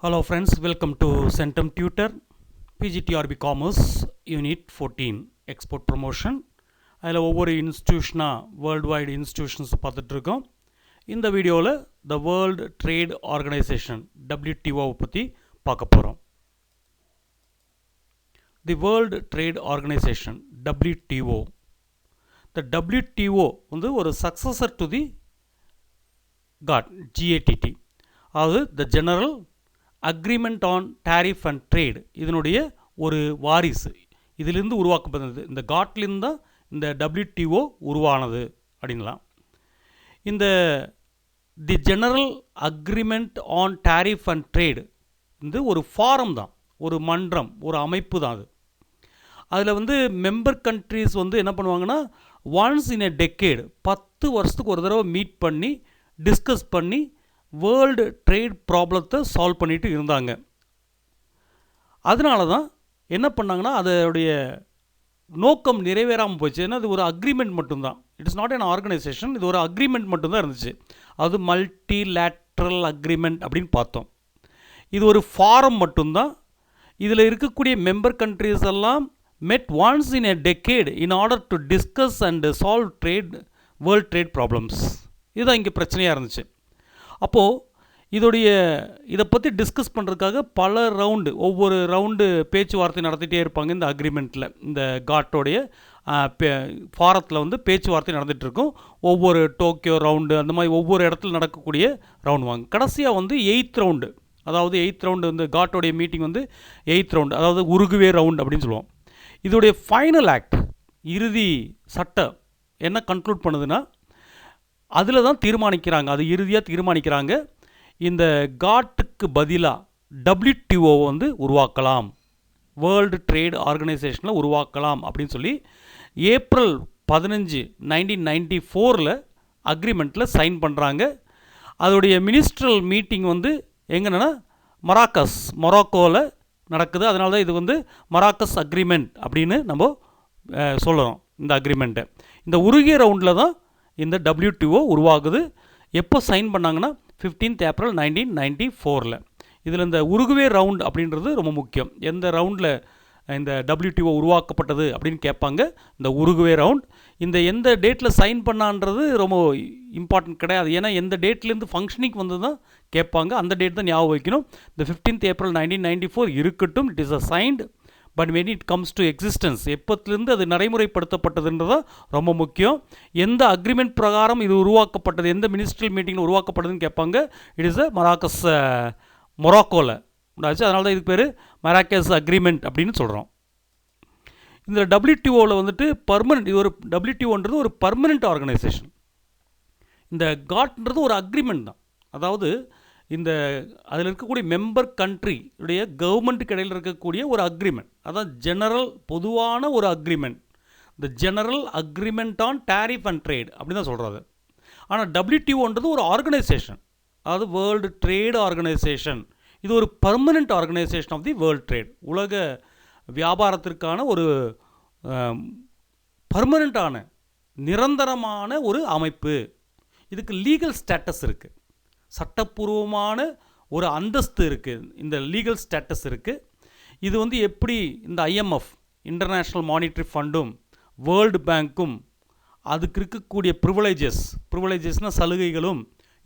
Hello friends, welcome to Centum Tutor, PGTRB Commerce, Unit 14, Export Promotion. அதில் ஒவ்வொரு இன்ஸ்டியூஷனாக world wide institutions பார்த்துட்ருக்கோம். இந்த வீடியோவில் த வேர்ல்டு ட்ரேட் ஆர்கனைசேஷன் WTOவை பற்றி பார்க்க போகிறோம். தி world trade organisation WTO. The WTO வந்து ஒரு சக்சஸர் டு தி GATT. அதாவது த general agreement on tariff and trade, இதனுடைய ஒரு வாரிசு. இதிலிருந்து உருவாக்கப்பட்டது, இந்த காட்லேருந்து தான் இந்த WTO உருவானது அப்படின்லாம். இந்த தி general agreement on tariff and trade வந்து ஒரு ஃபாரம் தான், ஒரு மன்றம், ஒரு அமைப்பு தான் அது. அதில் வந்து மெம்பர் கண்ட்ரிஸ் வந்து என்ன பண்ணுவாங்கன்னா, ஒன்ஸ் இன் எ டெக்கேடு 10 வருஷத்துக்கு ஒரு தடவை மீட் பண்ணி டிஸ்கஸ் பண்ணி வேர்ல்டு ட்ரேட் ப்ராப்ளத்தை சால்வ் பண்ணிட்டு இருந்தாங்க. அதனால தான் என்ன பண்ணாங்கன்னா, அதோடைய நோக்கம் நிறைவேறாமல் போச்சு. ஏன்னா அது ஒரு அக்ரிமெண்ட் மட்டும்தான். It is not an organisation, இது ஒரு அக்ரிமெண்ட் மட்டும்தான் இருந்துச்சு. அது மல்டிலேட்ரல் அக்ரிமெண்ட் அப்படின்னு பார்த்தோம். இது ஒரு ஃபாரம் மட்டும்தான். இதில் இருக்கக்கூடிய மெம்பர் கண்ட்ரிஸ் எல்லாம் மெட் once in a decade in order to discuss and solve world trade problems. இதுதான் இங்கே பிரச்சனையாக இருந்துச்சு. அப்போது இதை பற்றி டிஸ்கஸ் பண்ணுறதுக்காக பல ரவுண்டு, ஒவ்வொரு ரவுண்டு பேச்சுவார்த்தை நடத்திட்டே இருப்பாங்க. இந்த அக்ரிமெண்ட்டில், இந்த காட்டோடைய ஃபாரத்தில் வந்து பேச்சுவார்த்தை நடந்துகிட்ருக்கும். ஒவ்வொரு டோக்கியோ ரவுண்டு, அந்த மாதிரி ஒவ்வொரு இடத்துல நடக்கக்கூடிய ரவுண்டு வாங்க. கடைசியாக வந்து 8th ரவுண்டு, அதாவது 8th ரவுண்டு வந்து காட்டோடைய மீட்டிங் வந்து 8th ரவுண்டு, அதாவது உருகுவே ரவுண்ட் அப்படின்னு சொல்லுவோம். இதோடைய ஃபைனல் ஆக்ட், இறுதி சட்டம் என்ன கன்க்ளூட் பண்ணுதுன்னா, அதில் தான் தீர்மானிக்கிறாங்க, அது இறுதியாக தீர்மானிக்கிறாங்க, இந்த காட்டுக்கு பதிலாக WTO வந்து உருவாக்கலாம், வேர்ல்டு ட்ரேட் ஆர்கனைசேஷனில் உருவாக்கலாம் அப்படின்னு சொல்லி ஏப்ரல் 15, 1994 அக்ரிமெண்ட்டில் சைன் பண்ணுறாங்க. அதோடைய மினிஸ்ட்ரல் மீட்டிங் வந்து எங்கன்னா மொராக்கோவில் நடக்குது. அதனால தான் இது வந்து மராக்கஸ் அக்ரிமெண்ட் அப்படின்னு நம்ம சொல்கிறோம். இந்த அக்ரிமெண்ட்டை இந்த உருகிய ரவுண்டில் தான் இந்த WTO உருவாகுது. எப்போ சைன் பண்ணாங்கன்னா 15th ஏப்ரல் 1994. இதில் இந்த உருகுவே ரவுண்ட் அப்படின்றது ரொம்ப முக்கியம். எந்த ரவுண்டில் இந்த WTO உருவாக்கப்பட்டது அப்படின்னு கேட்பாங்க. இந்த உருகுவே ரவுண்ட், எந்த டேட்டில் சைன் பண்ணான்றது ரொம்ப இம்பார்ட்டன்ட் கிடையாது. ஏன்னா எந்த டேட்லேருந்து ஃபங்க்ஷனிங் வந்து தான் கேட்பாங்க, அந்த டேட் தான் ஞாபகம் வைக்கணும். இந்த 15th ஏப்ரல் 1994 இருக்கட்டும், it is a signed. But when it comes to existence, எப்போத்துலேருந்து அது நடைமுறைப்படுத்தப்பட்டதுன்றதான் ரொம்ப முக்கியம். எந்த அக்ரிமெண்ட் பிரகாரம் இது உருவாக்கப்பட்டது, எந்த மினிஸ்ட்ரியல் மீட்டிங்கில் உருவாக்கப்பட்டதுன்னு கேட்பாங்க. இட் இஸ் மொராக்கோவில் உண்டாச்சு. அதனால தான் இதுக்கு பேர் மராக்கஸ் அக்ரிமெண்ட் அப்படின்னு சொல்கிறோம். இந்த WTOவில் வந்துட்டு பர்மனெண்ட், இது ஒரு WTOன்றது ஒரு பர்மனெண்ட் ஆர்கனைசேஷன். இந்த காட்ன்றது ஒரு அக்ரிமெண்ட் தான். அதாவது அதில் இருக்கக்கூடிய மெம்பர் கண்ட்ரியுடைய கவர்மெண்ட்டுக்கு இடையில் இருக்கக்கூடிய ஒரு அக்ரிமெண்ட், அதான் ஜெனரல் பொதுவான ஒரு அக்ரிமெண்ட். இந்த general agreement on tariff and trade அப்படின்னு தான் சொல்கிறது. ஆனால் WTOன்றது ஒரு ஆர்கனைசேஷன், அதாவது வேர்ல்டு ட்ரேட் ஆர்கனைசேஷன். இது ஒரு permanent organisation of the world trade. உலக வியாபாரத்திற்கான ஒரு பர்மனெண்ட்டான நிரந்தரமான ஒரு அமைப்பு. இதுக்கு லீகல் ஸ்டேட்டஸ் இருக்குது, சட்டப்பூர்வமான ஒரு அந்தஸ்து இருக்குது, இந்த லீகல் ஸ்டேட்டஸ் இருக்குது. இது வந்து எப்படி இந்த IMF, இன்டர்நேஷ்னல் மானிட்டரி ஃபண்டும், வேர்ல்டு பேங்க்கும் அதுக்கு இருக்கக்கூடிய ப்ரிவிலேஜஸ்னால் சலுகைகளும்,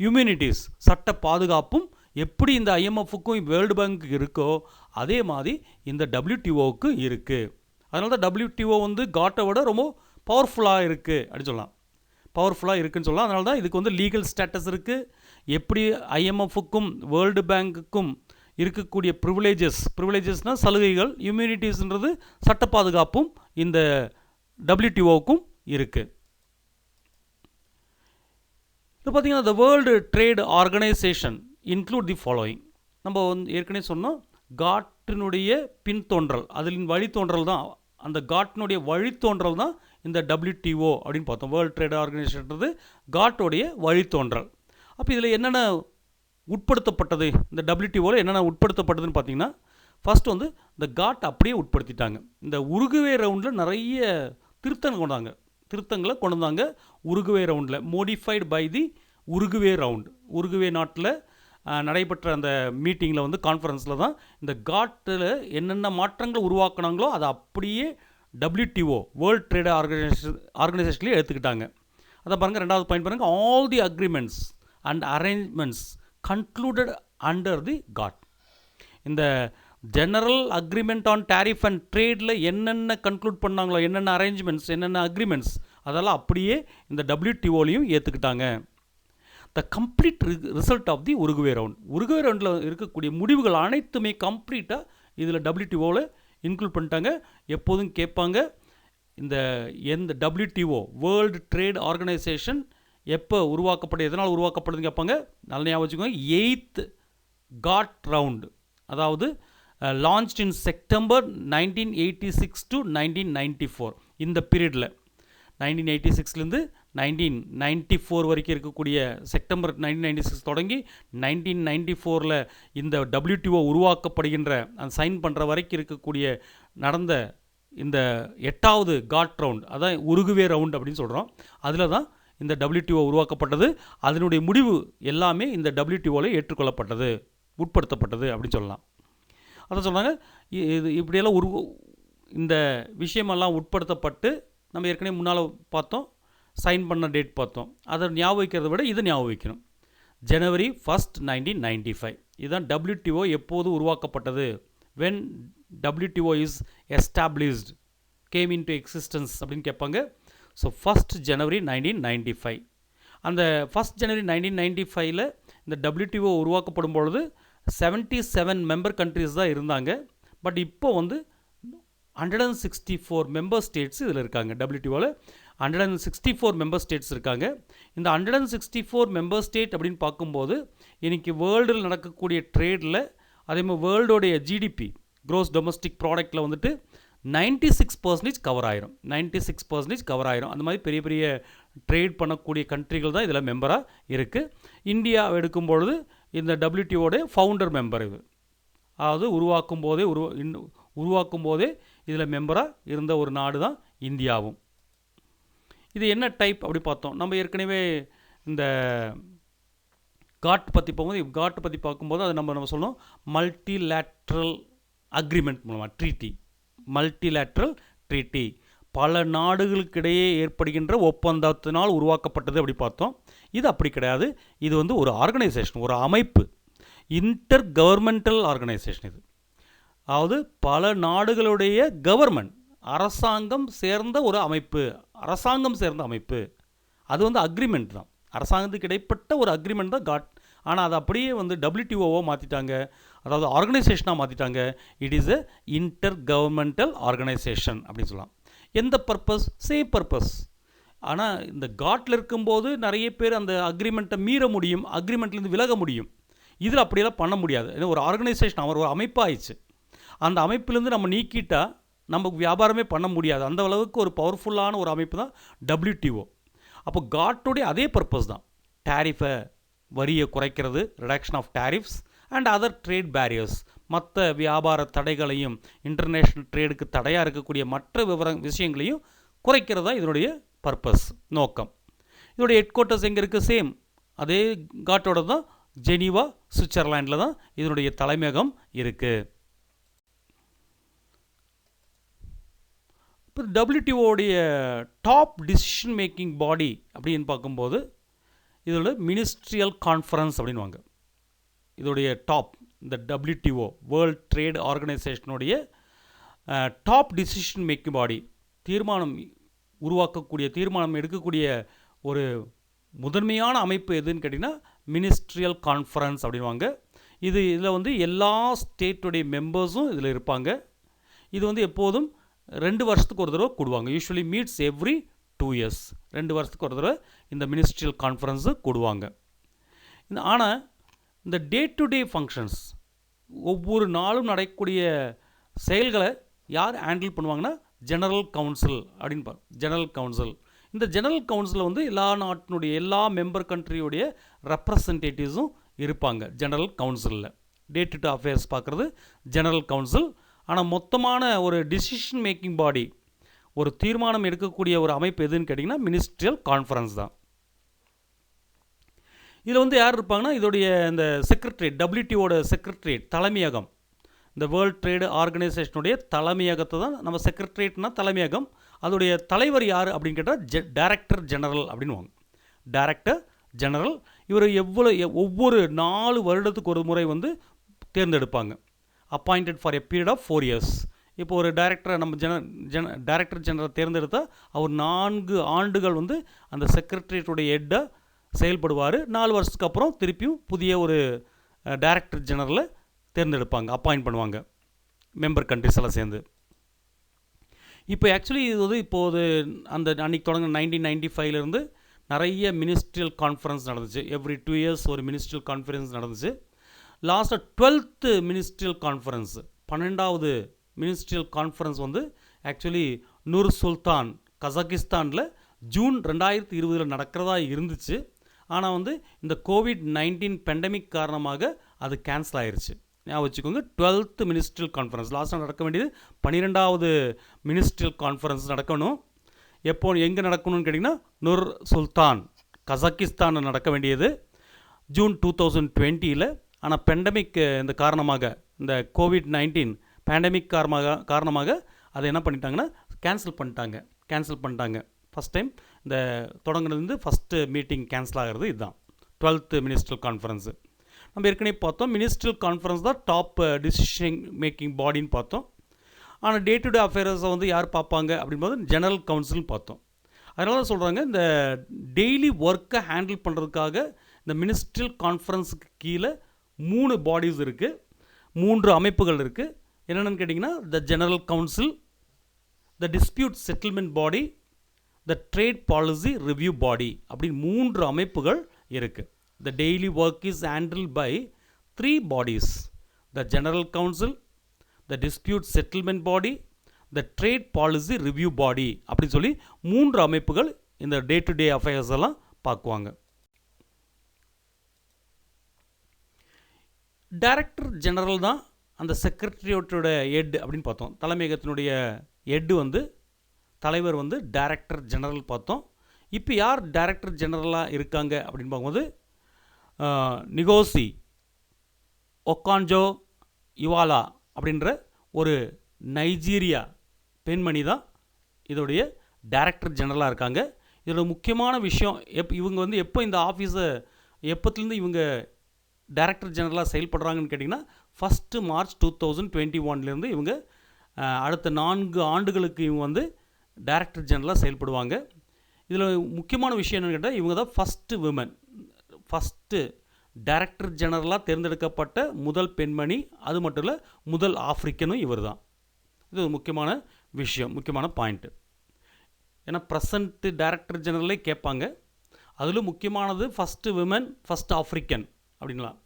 இம்யூனிட்டிஸ் சட்ட பாதுகாப்பும் எப்படி இந்த IMFக்கும் வேர்ல்டு பேங்க்கு இருக்கோ அதே மாதிரி இந்த WTOவுக்கு இருக்குது. அதனால தான் WTO வந்து காட்டை விட ரொம்ப பவர்ஃபுல்லாக இருக்குது அப்படின்னு சொல்லலாம், பவர்ஃபுல்லாக இருக்குதுன்னு சொல்லலாம். அதனால தான் இதுக்கு வந்து லீகல் ஸ்டேட்டஸ் இருக்குது. எப்படி IMFக்கும் வேர்ல்டு பேங்க்குக்கும் இருக்கக்கூடிய ப்ரிவிலேஜஸ்னால் சலுகைகள், இம்யூனிட்டிஸ்ன்றது சட்ட பாதுகாப்பும் இந்த WTOவுக்கும் இருக்குது. இப்போ பார்த்திங்கன்னா, the world trade organisation include the following. நம்ம வந்து ஏற்கனவே சொன்னோம், காட்டினுடைய பின்தோன்றல், அதில் வழித்தோன்றல் தான், அந்த காட்டினுடைய வழித்தோன்றல் தான் இந்த WTO அப்படின்னு பார்த்தோம். வேர்ல்டு ட்ரேட் ஆர்கனைசேஷன்றது காட்டோடைய வழித்தோன்றல். அப்போ இதில் என்னென்ன உட்படுத்தப்பட்டது, இந்த WTOவில் என்னென்ன உட்படுத்தப்பட்டதுன்னு பார்த்தீங்கன்னா, ஃபஸ்ட் வந்து இந்த காட் அப்படியே உட்படுத்திட்டாங்க. இந்த உருகுவே ரவுண்டில் நிறைய திருத்தங்களை கொண்டு வந்தாங்க. உருகுவே ரவுண்டில் modified by the Uruguay round. Uruguay நாட்டில் நடைபெற்ற அந்த மீட்டிங்கில் வந்து கான்ஃபரன்ஸில் தான் இந்த காட்டில் என்னென்ன மாற்றங்கள் உருவாக்குனாங்களோ அதை அப்படியே WTO வேர்ல்ட் ட்ரேட் ஆர்கனைசேஷன்லேயே எடுத்துக்கிட்டாங்க. அதை பாருங்கள், ரெண்டாவது பாயிண்ட் பாருங்கள், all the agreements and arrangements concluded under the GATT. இந்த general agreement on tariff and ட்ரேடில் என்னென்ன கன்க்ளூட் பண்ணாங்களோ, என்னென்ன அரேஞ்ச்மெண்ட்ஸ், என்னென்ன அக்ரிமெண்ட்ஸ், அதெல்லாம் அப்படியே இந்த WTOலையும் ஏற்றுக்கிட்டாங்க. The complete result of the Uruguay round. Uruguay ரவுண்டில் இருக்கக்கூடிய முடிவுகள் அனைத்துமே கம்ப்ளீட்டாக இதில் WTOவில் இன்க்ளூட் பண்ணிட்டாங்க. எப்போதும் கேட்பாங்க, எந்த WTO வேர்ல்டு ட்ரேட் ஆர்கனைசேஷன் எப்போ உருவாக்கப்படுது, எதனால் உருவாக்கப்படுதுன்னு கேட்பாங்க. நல்ல ஞாபகம் வச்சுக்கோங்க. 8th காட் ரவுண்டு, அதாவது லான்ச்ட் இன் செப்டம்பர் 1986 to 1994. இந்த பீரியடில் 1986லேருந்து 1994 வரைக்கும் இருக்கக்கூடிய செப்டம்பர் 1996 தொடங்கி 1994 இந்த WTO உருவாக்கப்படுகின்ற அந்த சைன் பண்ணுற வரைக்கும் இருக்கக்கூடிய நடந்த இந்த 8வது காட் ரவுண்ட், அதான் உருகுவே ரவுண்ட் அப்படின்னு சொல்கிறோம். அதில் தான் இந்த WTO உருவாக்கப்பட்டது. அதனுடைய முடிவு எல்லாமே இந்த WTOவில் ஏற்றுக்கொள்ளப்பட்டது, உட்படுத்தப்பட்டது அப்படின்னு சொல்லலாம். அதான் சொல்கிறாங்க, இது இப்படியெல்லாம் இந்த விஷயமெல்லாம் உட்படுத்தப்பட்டு, நம்ம ஏற்கனவே முன்னால் பார்த்தோம், சைன் பண்ண டேட் பார்த்தோம். அதை ஞாபகம் வைக்கிறத விட இதை ஞாபகம் வைக்கணும். January 1st, 1995 இதுதான் WTO எப்போது உருவாக்கப்பட்டது. when WTO is established, came into existence அப்படின்னு கேட்பாங்க. So 1st January 1995. அந்த 1st January 1995 இந்த WTO உருவாக்கப்படும் பொழுது 77 மெம்பர் கண்ட்ரிஸ் தான் இருந்தாங்க. பட் இப்போ வந்து 164 மெம்பர் ஸ்டேட்ஸ் இதில் இருக்காங்க. WTOவில் 164 மெம்பர் ஸ்டேட்ஸ் இருக்காங்க. இந்த 164 மெம்பர் ஸ்டேட் அப்படின்னு பார்க்கும்போது இன்றைக்கி வேர்ல்டில் நடக்கக்கூடிய ட்ரேடில், அதே மாதிரி வேர்ல்டோடைய GDP க்ரோஸ் டொமஸ்டிக் ப்ராடக்டில் வந்துட்டு 96% கவர் ஆயிரும். 96% கவர் ஆயிரும். அந்த மாதிரி பெரிய பெரிய ட்ரேட் பண்ணக்கூடிய கண்ட்ரிகள் தான் இதில் மெம்பராக இருக்குது. இந்தியா எடுக்கும்பொழுது இந்த WTOடைய ஃபவுண்டர் மெம்பர் இது. அதாவது உருவாக்கும் போதே இதில் மெம்பராக இருந்த ஒரு நாடு தான் இந்தியாவும். இது என்ன டைப் அப்படி பார்த்தோம். நம்ம ஏற்கனவே இந்த காட் பற்றி பார்க்கும்போது அது நம்ம சொல்லணும், மல்டிலேட்ரல் அக்ரிமெண்ட் மூலமாக ட்ரீட்டி. மல்டிலேட்ரல் ட்ரீட்டி பல நாடுகளுக்கிடையே ஏற்படுகின்ற ஒப்பந்தத்தினால் உருவாக்கப்பட்டது அப்படி பார்த்தோம். இது அப்படி கிடையாது. இது வந்து ஒரு ஆர்கனைசேஷன், ஒரு அமைப்பு, இன்டர் கவர்மெண்டல் ஆர்கனைசேஷன். இது அதாவது பல நாடுகளுடைய கவர்மெண்ட், அரசாங்கம் சேர்ந்த ஒரு அமைப்பு, அது வந்து அக்ரிமெண்ட் தான். அரசாங்கத்துக்கு இடைப்பட்ட ஒரு அக்ரிமெண்ட் தான் காட். ஆனால் அது அப்படியே வந்து WTOவை மாற்றிட்டாங்க, அதாவது ஆர்கனைசேஷனாக மாற்றிட்டாங்க. It is a inter governmental organisation அப்படின்னு சொல்லலாம். எந்த பர்பஸ்? Same purpose. ஆனால் இந்த காட்டில் இருக்கும்போது நிறைய பேர் அந்த அக்ரிமெண்ட்டை மீற முடியும், அக்ரிமெண்ட்லேருந்து விலக முடியும். இதில் அப்படியெல்லாம் பண்ண முடியாது. ஏன்னா ஒரு ஆர்கனைசேஷன், ஒரு அமைப்பாகிடுச்சு. அந்த அமைப்பிலேருந்து நம்ம நீக்கிட்டால் நமக்கு வியாபாரமே பண்ண முடியாது. அந்த அளவுக்கு ஒரு பவர்ஃபுல்லான ஒரு அமைப்பு தான் WTO. அப்போ காட்டுடைய அதே பர்பஸ் தான், டேரிஃபை, வரியை குறைக்கிறது, reduction of tariffs and other trade barriers, மற்ற வியாபார தடைகளையும், இன்டர்நேஷ்னல் ட்ரேடுக்கு தடையாக இருக்கக்கூடிய மற்ற விஷயங்களையும் குறைக்கிறது தான் இதனுடைய பர்பஸ், நோக்கம். இதோடைய ஹெட் குவார்ட்டர்ஸ் எங்கே இருக்குது? சேம் அதே காட்டோட தான், ஜெனீவா, சுவிட்சர்லாண்டில் தான் இதனுடைய தலைமையகம் இருக்குது. இப்போ WTOடைய டாப் டிசிஷன் மேக்கிங் பாடி அப்படின்னு பார்க்கும்போது இதோட மினிஸ்ட்ரியல் கான்ஃபரன்ஸ் அப்படின்வாங்க. இதோடைய டாப், இந்த WTO வேர்ல்ட் ட்ரேட் ஆர்கனைசேஷனுடைய டாப் டிசிஷன் மேக்கிங் பாடி, தீர்மானம் எடுக்கக்கூடிய ஒரு முதன்மையான அமைப்பு எதுன்னு கேட்டிங்கன்னா மினிஸ்ட்ரியல் கான்ஃபரன்ஸ் அப்படின்வாங்க. இதில் வந்து எல்லா ஸ்டேட்டுடைய மெம்பர்ஸும் இதில் இருப்பாங்க. இது வந்து எப்போதும் 2 வருஷத்துக்கு ஒரு தடவை கூடுவாங்க. Usually meets every 2 years. 2 வருஷத்துக்கு ஒரு தடவை இந்த மினிஸ்ட்ரியல் கான்ஃபரன்ஸு கூடுவாங்க. ஆனால் இந்த டே டு டே ஃபங்க்ஷன்ஸ், ஒவ்வொரு நாளும் நடக்கக்கூடிய செயல்களை யார் ஹேண்டில் பண்ணுவாங்கன்னா ஜெனரல் கவுன்சில் அப்படின்னு ஜெனரல் கவுன்சில். இந்த ஜெனரல் கவுன்சிலில் வந்து எல்லா நாட்டினுடைய எல்லா மெம்பர் கண்ட்ரியோடைய ரெப்ரசன்டேட்டிவ்ஸும் இருப்பாங்க ஜெனரல் கவுன்சிலில். டே டு டே அஃபேர்ஸ் பார்க்குறது ஜெனரல் கவுன்சில். ஆனால் மொத்தமான ஒரு டிசிஷன் மேக்கிங் பாடி, ஒரு தீர்மானம் எடுக்கக்கூடிய ஒரு அமைப்பு எதுன்னு கேட்டிங்கன்னா மினிஸ்ட்ரியல் கான்ஃபரன்ஸ் தான். இதில் வந்து யார் இருப்பாங்கன்னா இதோடைய இந்த செக்ரட்டரியேட், WTOட செக்ரட்டரியேட் தலைமையகம், இந்த வேர்ல்ட் ட்ரேடு ஆர்கனைசேஷனுடைய தலைமையகத்தை தான் நம்ம செக்ரட்டரியேட்னா தலைமையகம். அதோடைய தலைவர் யார் அப்படின்னு கேட்டால் டைரக்டர் ஜெனரல் அப்படின்வாங்க. டைரக்டர் ஜெனரல் இவர் ஒவ்வொரு 4 வருடத்துக்கு ஒரு முறை வந்து தேர்ந்தெடுப்பாங்க. Appointed for a period of 4 years. இப்போ ஒரு டைரக்டரை நம்ம டைரக்டர் ஜெனரல் தேர்ந்தெடுத்தால் அவர் 4 ஆண்டுகள் வந்து அந்த செக்ரட்டரியேட்டுடைய ஹெட்டாக செயல்படுவார். 4 வருஷத்துக்கு அப்புறம் திருப்பியும் புதிய ஒரு டைரக்டர் ஜெனரலை தேர்ந்தெடுப்பாங்க, அப்பாயிண்ட் பண்ணுவாங்க மெம்பர் கண்ட்ரிஸ் எல்லாம் சேர்ந்து. இப்போ ஆக்சுவலி இது வந்து இப்போது அந்த அன்றைக்கி தொடங்க 1995 நிறைய மினிஸ்ட்ரியல் கான்ஃபரன்ஸ் நடந்துச்சு. எவ்ரி 2 years ஒரு மினிஸ்ட்ரியல் கான்ஃபரன்ஸ் நடந்துச்சு. லாஸ்ட்டாக 12th மினிஸ்ட்ரியல் கான்ஃபரன்ஸ், 12வது மினிஸ்ட்ரியல் கான்ஃபரன்ஸ் வந்து ஆக்சுவலி நூர் சுல்தான் கசகிஸ்தானில் ஜூன் 2020 நடக்கிறதா இருந்துச்சு. ஆனால் வந்து இந்த COVID-19 பெண்டமிக் காரணமாக அது கேன்சல் ஆயிடுச்சு. ஞாபகம் வச்சுக்கோங்க, 12th மினிஸ்ட்ரியல் கான்ஃபரன்ஸ் லாஸ்ட்டாக நடக்க வேண்டியது 12வது மினிஸ்ட்ரியல் கான்ஃபரன்ஸ் நடக்கணும். எங்கே நடக்கணும்னு கேட்டிங்கன்னா நூர் சுல்தான் கசகிஸ்தானில் நடக்க வேண்டியது ஜூன் 2020. ஆனால் பெண்டமிக் இந்த காரணமாக, இந்த COVID-19 பேண்டமிக் காரணமாக அதை என்ன பண்ணிட்டாங்கன்னா கேன்சல் பண்ணிட்டாங்க. ஃபஸ்ட் டைம் இந்த தொடங்குனதுலேருந்து ஃபஸ்ட்டு மீட்டிங் கேன்சல் ஆகிறது இதுதான் 12th மினிஸ்ட்ரியல் கான்ஃபரன்ஸு. நம்ம ஏற்கனவே பார்த்தோம், மினிஸ்ட்ரியல் கான்ஃபரன்ஸ் தான் டாப் டிசிஷன் மேக்கிங் பாடின்னு பார்த்தோம். ஆனால் டே டு டே அஃபேர்ஸை வந்து யார் பார்ப்பாங்க அப்படின்போது ஜெனரல் கவுன்சில்னு பார்த்தோம். அதனால தான் சொல்கிறாங்க, இந்த டெய்லி ஒர்க்கை ஹேண்டில் பண்ணுறதுக்காக இந்த மினிஸ்ட்ரியல் கான்ஃபரன்ஸுக்கு கீழே 3 பாடிஸ் இருக்குது, 3 அமைப்புகள் இருக்குது. என்னென்னு கேட்டிங்கன்னா the general council, the dispute settlement body, the trade policy review body அப்படின்னு 3 அமைப்புகள் இருக்குது. The daily work is handle by 3 bodies, the general council, the dispute settlement body, the trade policy review body அப்படின்னு சொல்லி 3 அமைப்புகள் இந்த day to day affairs எல்லாம் பார்க்குவாங்க. Director general தான் அந்த செக்ரட்டரியேட்டோட ஹெட் அப்படின்னு பார்த்தோம். தலைமையகத்தினுடைய ஹெட்டு வந்து தலைவர் வந்து டைரக்டர் ஜெனரல் பார்த்தோம். இப்போ யார் டைரக்டர் ஜெனரலாக இருக்காங்க அப்படின்னு பார்க்கும்போது நிகோசி ஒக்கான்ஜோ இவாலா அப்படின்ற ஒரு நைஜீரியா பெண்மணி தான் இதோடைய டைரக்டர் ஜெனரலாக இருக்காங்க. இதோட முக்கியமான விஷயம், இவங்க வந்து எப்போ இந்த ஆஃபீஸை எப்போத்துலேருந்து இவங்க டைரக்டர் ஜெனரலாக செயல்படுறாங்கன்னு கேட்டிங்கன்னா 1 March 2021 இவங்க அடுத்த 4 ஆண்டுகளுக்கு இவங்க வந்து டைரக்டர் ஜெனரலாக செயல்படுவாங்க. இதில் முக்கியமான விஷயம் என்னென்னு கேட்டால், இவங்க தான் ஃபஸ்ட்டு விமன், ஃபஸ்ட்டு டைரக்டர் ஜெனரலாக தேர்ந்தெடுக்கப்பட்ட முதல் பெண்மணி. அது மட்டும் இல்லை, முதல் ஆஃப்ரிக்கனும் இவர் தான். இது ஒரு முக்கியமான விஷயம், முக்கியமான பாயிண்ட்டு. ஏன்னா ப்ரெசண்ட்டு டைரக்டர் ஜெனரலே கேட்பாங்க. அதில் முக்கியமானது ஃபஸ்ட்டு விமன், ஃபஸ்ட் ஆஃப்ரிக்கன் அப்படின்லாம்.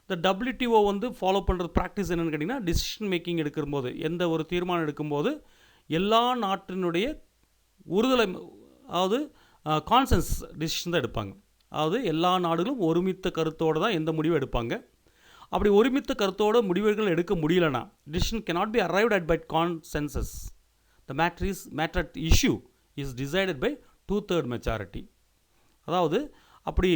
இந்த WTO வந்து ஃபாலோ பண்ணுறது ப்ராக்டிஸ் என்னென்னு கேட்டிங்கன்னா, டிசிஷன் மேக்கிங் எடுக்கும்போது, எந்த ஒரு தீர்மானம் எடுக்கும்போது எல்லா நாட்டினுடைய ஒருதலை, அதாவது கான்சென்ஸ் டிசிஷன் தான் எடுப்பாங்க. அதாவது எல்லா நாடுகளும் ஒருமித்த கருத்தோடு தான் எந்த முடிவும் எடுப்பாங்க. அப்படி ஒருமித்த கருத்தோடு முடிவுகள் எடுக்க முடியலனா, decision cannot be arrived at by consensus. The matter at issue is decided by 2/3 majority. அதாவது அப்படி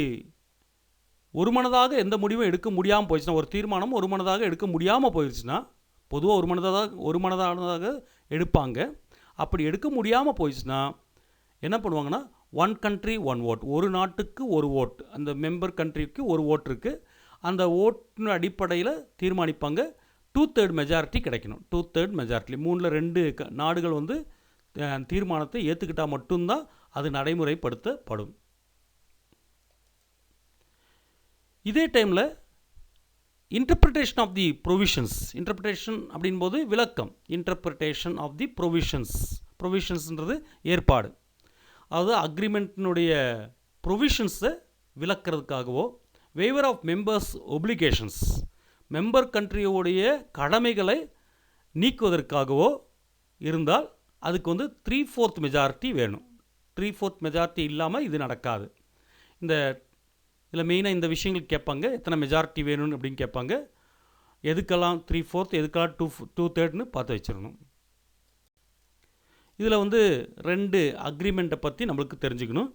ஒருமனதாக எந்த முடிவும் எடுக்க முடியாமல் போயிடுச்சுன்னா, ஒரு தீர்மானம் ஒருமனதாக எடுக்க முடியாமல் போயிடுச்சுன்னா, பொதுவாக ஒருமனதாக எடுப்பாங்க. அப்படி எடுக்க முடியாமல் போயிடுச்சுன்னா என்ன பண்ணுவாங்கன்னா, 1 country 1 vote, ஒரு நாட்டுக்கு ஒரு ஓட், அந்த மெம்பர் கண்ட்ரிக்கு ஒரு ஓட் இருக்குது. அந்த ஓட்டின் அடிப்படையில் தீர்மானிப்பாங்க. 2/3 மெஜாரிட்டி கிடைக்கணும். 2/3 மெஜாரிட்டி, 3/2 நாடுகள் வந்து தீர்மானத்தை ஏற்றுக்கிட்டால் மட்டும்தான் அது நடைமுறைப்படுத்தப்படும். இதே டைமில் interpretation of the provisions, interpretation அப்படின்போது விளக்கம், இன்டர்பிரிட்டேஷன் ஆஃப் தி ப்ரொவிஷன்ஸ்ன்றது ஏற்பாடு. அதாவது அக்ரிமெண்ட்டினுடைய ப்ரொவிஷன்ஸை விளக்கிறதுக்காகவோ, waiver of members obligations, member கண்ட்ரியோடைய கடமைகளை நீக்குவதற்காகவோ இருந்தால் அதுக்கு வந்து 3/4 மெஜாரிட்டி வேணும். 3/4 மெஜாரிட்டி இல்லாமல் இது நடக்காது. இதில் மெயினாக இந்த விஷயங்கள் கேட்பாங்க, எத்தனை மெஜாரிட்டி வேணும்னு அப்படின்னு கேட்பாங்க. எதுக்கெல்லாம் 3/4, எதுக்கெல்லாம் 2/3 பார்த்து வச்சிடணும். இதில் வந்து 2 அக்ரிமெண்ட்டை பற்றி நம்மளுக்கு தெரிஞ்சுக்கணும்.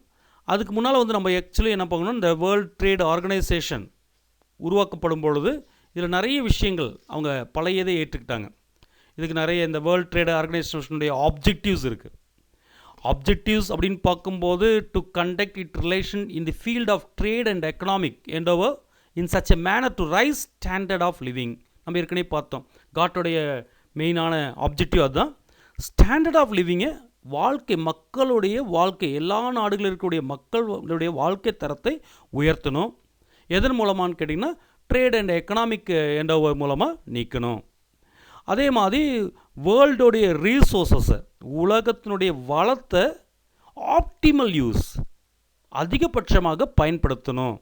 அதுக்கு முன்னால் வந்து நம்ம ஆக்சுவலி என்ன பண்ணணும், இந்த வேர்ல்ட் ட்ரேட் ஆர்கனைசேஷன் உருவாக்கப்படும் பொழுது இதில் நிறைய விஷயங்கள் அவங்க பழையதை ஏற்றுக்கிட்டாங்க. இதுக்கு நிறைய இந்த வேர்ல்ட் ட்ரேட் ஆர்கனைசேஷனுடைய ஆப்ஜெக்டிவ்ஸ் இருக்குது. ஆப்ஜெக்டிவ்ஸ் அப்படின்னு பார்க்கும்போது, to conduct its relation in the field of trade and economic endeavour in such a manner to raise standard of living. நம்ம ஏற்கனவே பார்த்தோம், காட்டோடைய மெயினான ஆப்ஜெக்டிவ் அதுதான். ஸ்டாண்டர்ட் ஆஃப் லிவிங்கை, வாழ்க்கை, மக்களுடைய வாழ்க்கை, எல்லா நாடுகளில் இருக்கக்கூடிய மக்களுடைய வாழ்க்கை தரத்தை உயர்த்தணும். எதன் மூலமானு கேட்டிங்கன்னா, ட்ரேட் அண்ட் எக்கனாமிக் என்டோவர் மூலமாக நீக்கணும். அதே மாதிரி வேர்ல்டோடைய ரீசோர்ஸஸை, உலகத்தினுடைய வளத்தை ஆப்டிமல் யூஸ், அதிகபட்சமாக பயன்படுத்தணும்,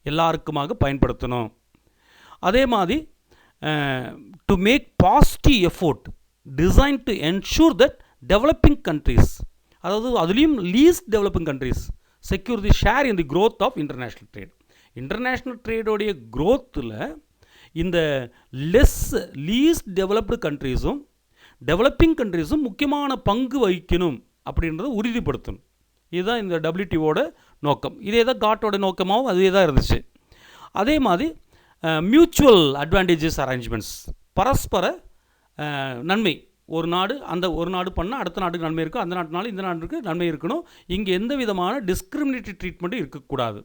எல்லாருக்குமாக பயன்படுத்தணும். அதே மாதிரி to make positive effort design to ensure that developing countries, அதாவது அதுலேயும் least developing countries secure the share in the growth of international trade. International ட்ரேடோடைய க்ரோத்தில் இந்த லீஸ்ட் டெவலப்டு கண்ட்ரீஸும் டெவலப்பிங் கண்ட்ரீஸும் முக்கியமான பங்கு வகிக்கணும் அப்படின்றத உறுதிப்படுத்தணும். இதுதான் இந்த WTOட நோக்கம். இதே தான் காட்டோட நோக்கமாகவும் அதே தான் இருந்துச்சு. அதே மாதிரி மியூச்சுவல் அட்வான்டேஜஸ் அரேஞ்ச்மெண்ட்ஸ், பரஸ்பர நன்மை, ஒரு நாடு பண்ணால் அடுத்த நாட்டுக்கு நன்மை இருக்கும், அந்த நாட்டுனால இந்த நாட்டுக்கு நன்மை இருக்கணும். இங்கே எந்த விதமான டிஸ்கிரிமினேட்டரி ட்ரீட்மெண்ட்டும் இருக்கக்கூடாது.